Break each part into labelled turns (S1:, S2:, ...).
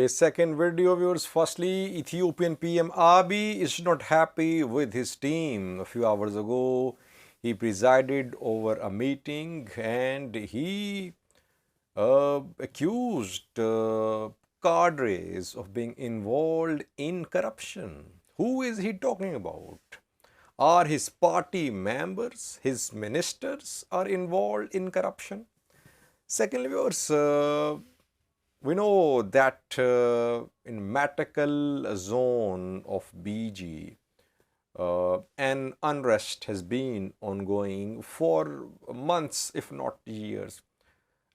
S1: Today's second video viewers, firstly, Ethiopian PM Abiy is not happy with his team. A few hours ago, he presided over a meeting and he accused cadres of being involved in corruption. Who is he talking about? Are his party members, his ministers are involved in corruption? Secondly, viewers, we know that in Matakkal zone of BG, an unrest has been ongoing for months, if not years.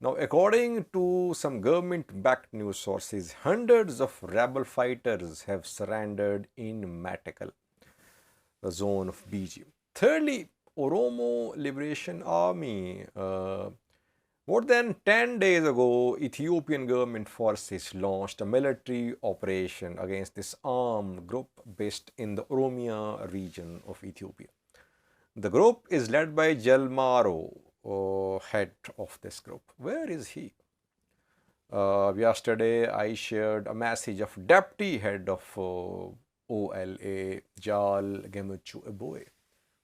S1: Now, according to some government-backed news sources, hundreds of rebel fighters have surrendered in Matakkal, the zone of BG. Thirdly, Oromo Liberation Army. More than 10 days ago, Ethiopian government forces launched a military operation against this armed group based in the Oromia region of Ethiopia. The group is led by Jal Maro, head of this group. Where is he? Yesterday, I shared a message of deputy head of OLA, Jal Maro.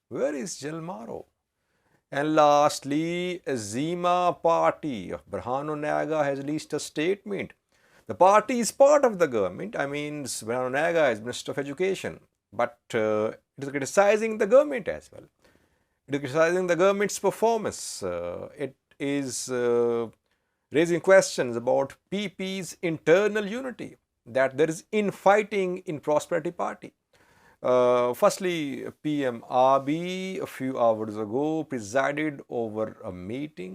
S1: Where is Jal Maro? And lastly, Zima party of Birhanu Naga has released a statement. The party is part of the government. I mean, Birhanu Naga is Minister of Education, but it is criticizing the government as well. It is criticizing the government's performance. It is raising questions about PP's internal unity, that there is infighting in Prosperity Party. Firstly, PM Abiy a few hours ago presided over a meeting.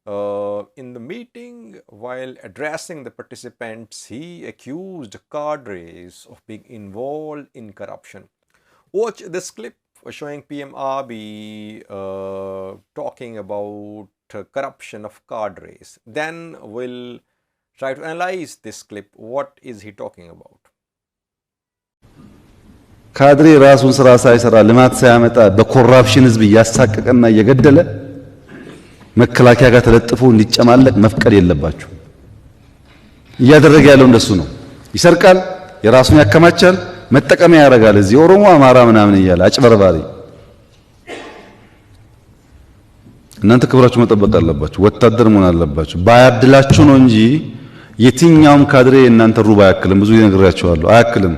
S1: In the meeting, while addressing the participants, he accused cadres of being involved in corruption. Watch this clip showing PM Abiy talking about corruption of cadres. Then we'll try to analyze this clip. What is he talking about?
S2: ካድሬ ራሱን ስራ ሳይሰራ ልማት ሳያመጣ በኮራፕሽን ህዝብ እያሳቀቀና እየገደለ መከላከያ ጋር ተለጥፎ እንዲጨማለቅ መፍቀድ የለባችሁ። እያደረገ ያለው እንደሱ ነው። ይሰርቃል፣ የራሱን ያከማቻል፣ መጠቀሚያ ያደርጋል። እዚህ ኦሮሞ አማራ ምናምን እያለ አጭበርባሪ። እናንተ ክብራችሁ መጠበቅ አለባችሁ። ወታደር መሆን አለባችሁ። ባያድላችሁ ነው እንጂ የትኛውም ካድሬ እናንተ ሩባ አያክልም። ብዙ ይነግራችኋለሁ፣ አያክልም።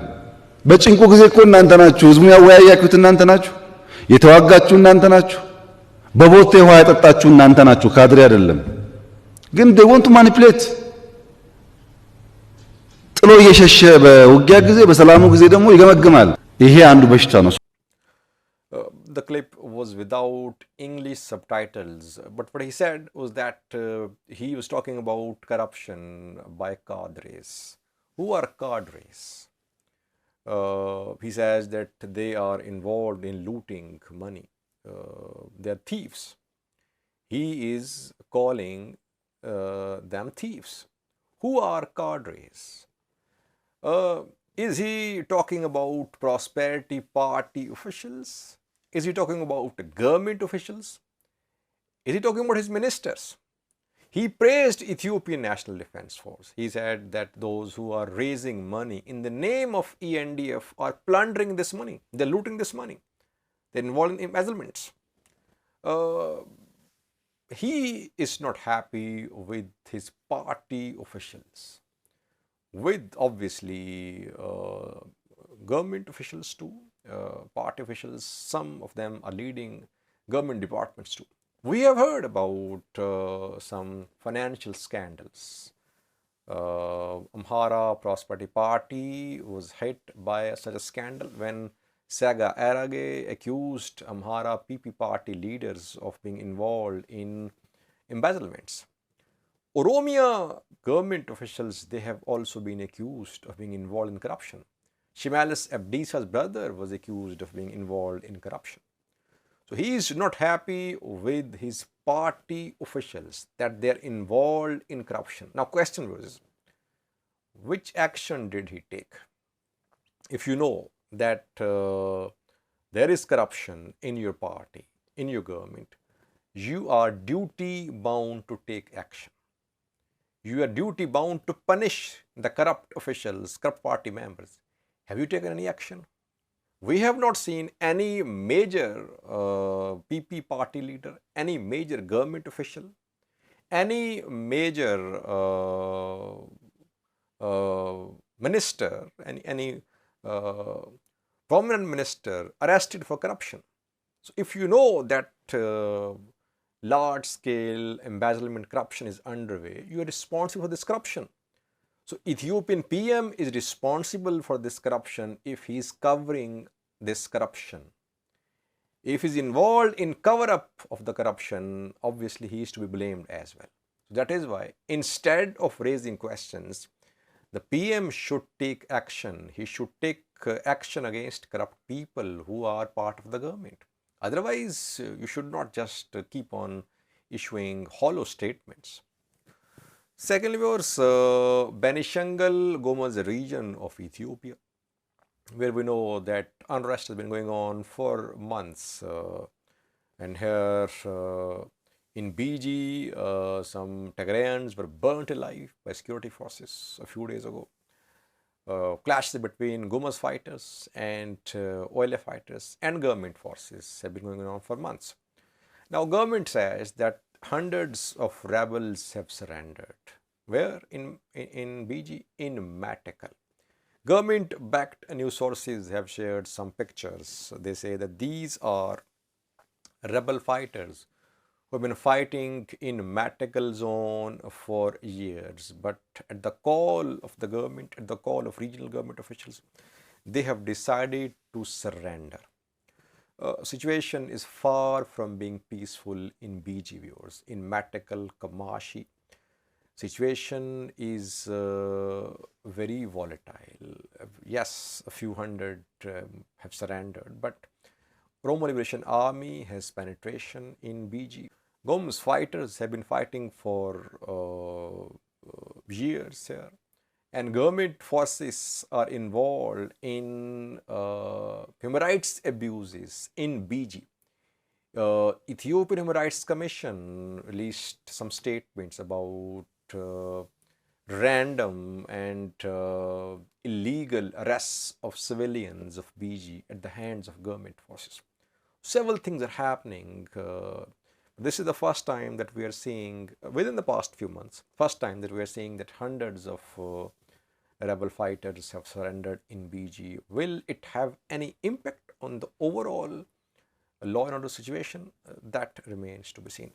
S2: በጭንቁ ጊዜ እኮ እናንተ ናችሁ። ህዝቡን ያወያያችሁት እናንተ ናችሁ። የተዋጋችሁ እናንተ ናችሁ። በቦቴ ውሃ ያጠጣችሁ እናንተ ናችሁ፣ ካድሬ አይደለም። ግን they want to manipulate ጥሎ እየሸሸ በውጊያ ጊዜ በሰላሙ ጊዜ ደግሞ ይገመግማል። ይሄ አንዱ በሽታ ነው።
S1: The clip was without English subtitles, but what he said was that he was talking about corruption by cadres. Who are cadres? He says that they are involved in looting money. They are thieves. He is calling them thieves. Who are cadres? Is he talking about Prosperity Party officials? Is he talking about government officials? Is he talking about his ministers? He praised Ethiopian National Defense Force. He said that those who are raising money in the name of ENDF are plundering this money. They're looting this money. They're involved in embezzlements. He is not happy with his party officials, with obviously government officials too, party officials. Some of them are leading government departments too. We have heard about some financial scandals. Amhara Prosperity Party was hit by such a scandal when Saga Arage accused Amhara PP party leaders of being involved in embezzlements. Oromia government officials, they have also been accused of being involved in corruption. Shimalis Abdisa's brother was accused of being involved in corruption. So he is not happy with his party officials that they are involved in corruption. Now question was, which action did he take? If you know that there is corruption in your party, in your government, you are duty bound to take action. You are duty bound to punish the corrupt officials, corrupt party members. Have you taken any action? We have not seen any major PP party leader, any major government official, any major minister, any prominent minister arrested for corruption. So if you know that large scale embezzlement corruption is underway, you are responsible for this corruption. So Ethiopian PM is responsible for this corruption if he is covering this corruption. If he is involved in cover up of the corruption, obviously he is to be blamed as well. So that is why instead of raising questions, the PM should take action. He should take action against corrupt people who are part of the government. Otherwise, you should not just keep on issuing hollow statements. Secondly, viewers, Benishangul-Gumuz region of Ethiopia, where we know that unrest has been going on for months. And here in BG, some Tigrayans were burnt alive by security forces a few days ago. Clashes between Gumuz fighters and OLF fighters and government forces have been going on for months. Now, government says that hundreds of rebels have surrendered. Where? In BG? In Matakal. Government-backed news sources have shared some pictures. They say that these are rebel fighters who have been fighting in Matakal zone for years. But at the call of the government, at the call of regional government officials, they have decided to surrender. Situation is far from being peaceful in BG, viewers. In Matakal, Kamashi, situation is very volatile. Yes, a few hundred have surrendered, but Oromo Liberation Army has penetration in BG. Gumuz fighters have been fighting for years here, and government forces are involved in human rights abuses in BG. Ethiopian Human Rights Commission released some statements about random and illegal arrests of civilians of BG at the hands of government forces. Several things are happening. This is the first time that we are seeing, within the past few months, first time that we are seeing that hundreds of rebel fighters have surrendered in BG. Will it have any impact on the overall law and order situation? That remains to be seen.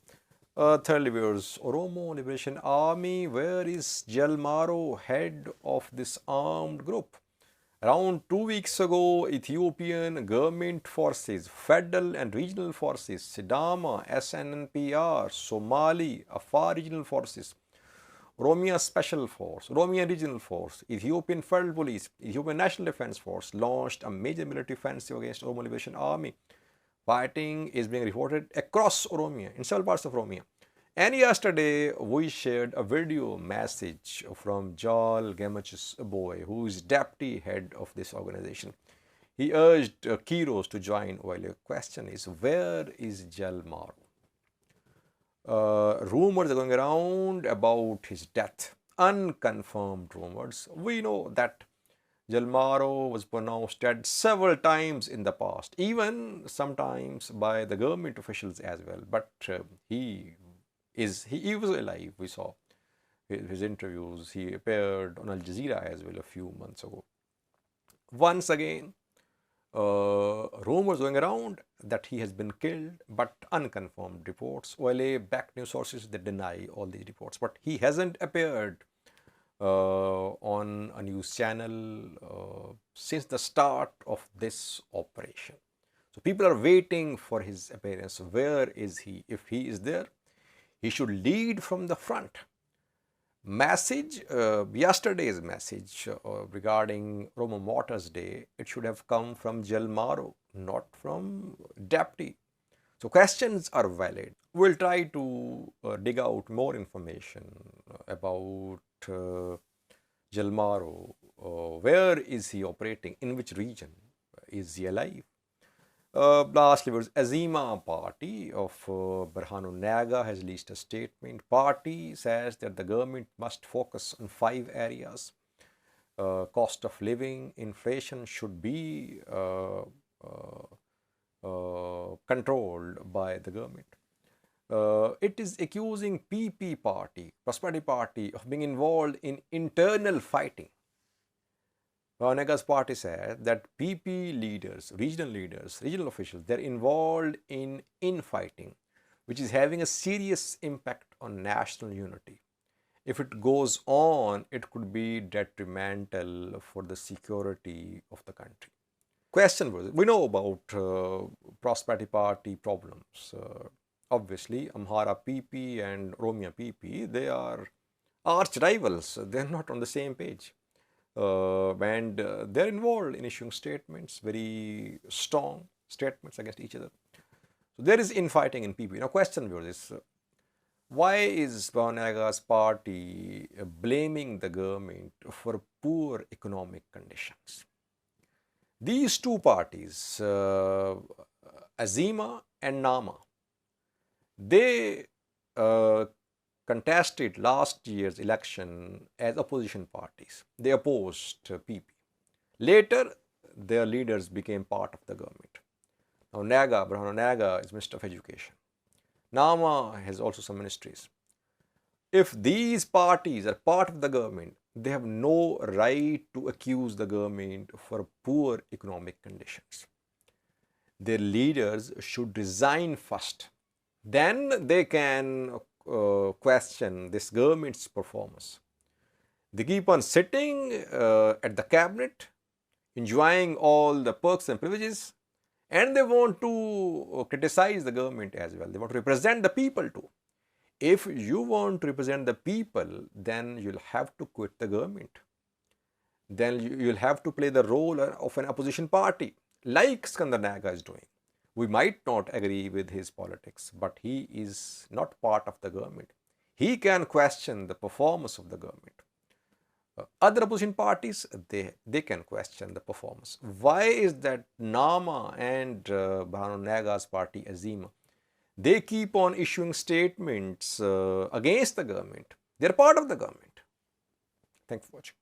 S1: Thirdly, viewers, Oromo Liberation Army, where is Jal Maro, head of this armed group? Around 2 weeks ago, Ethiopian government forces, federal and regional forces, Sidama, SNNPR, Somali, Afar regional forces, Oromia Special Force, Oromia Regional Force, Ethiopian Federal Police, Ethiopian National Defense Force launched a major military offensive against Oromo Liberation Army. Fighting is being reported across Oromia, in several parts of Oromia. And yesterday, we shared a video message from Jal Maro, who is deputy head of this organization. He urged Kiros to join OLA. Question is, where is Jal Maro? Rumors are going around about his death. Unconfirmed rumors. We know that Jal Maro was pronounced dead several times in the past, even sometimes by the government officials as well. But he was alive. We saw his interviews. He appeared on Al Jazeera as well a few months ago. Once again, rumors going around that he has been killed, but unconfirmed reports. OLA-backed news sources that deny all these reports. But he hasn't appeared on a news channel since the start of this operation. So people are waiting for his appearance. Where is he? If he is there, he should lead from the front. Yesterday's message regarding Oromo Martyrs Day, it should have come from Jal Maro, not from deputy. So questions are valid. We'll try to dig out more information about Jal Maro. Where is he operating? In which region? Is he alive? Lastly, was Azima party of Barhanu Naga has released a statement. Party says that the government must focus on 5 areas. Cost of living, inflation should be controlled by the government. It is accusing PP party, Prosperity Party, of being involved in internal fighting. Naga's party said that PP leaders, regional officials, they're involved in infighting, which is having a serious impact on national unity. If it goes on, it could be detrimental for the security of the country. Question was, we know about Prosperity Party problems. Obviously, Amhara PP and Oromia PP, they are arch rivals. They're not on the same page. And they're involved in issuing statements, very strong statements against each other. So there is infighting in PP. Now, question is, why is Naga's party blaming the government for poor economic conditions? These two parties, Azima and Nama, they contested last year's election as opposition parties. They opposed PP. Later, their leaders became part of the government. Now, Barhanu Naga is Minister of Education. Nama has also some ministries. If these parties are part of the government, they have no right to accuse the government for poor economic conditions. Their leaders should resign first. Then they can question this government's performance. They keep on sitting at the cabinet, enjoying all the perks and privileges, and they want to criticize the government as well. They want to represent the people too. If you want to represent the people, then you'll have to quit the government. Then you'll have to play the role of an opposition party, like Skandar Naga is doing. We might not agree with his politics, but he is not part of the government. He can question the performance of the government. Other opposition parties, they can question the performance. Why is that Nama and Barhanu Naga's party, Azima, they keep on issuing statements against the government? They're part of the government. Thanks for watching.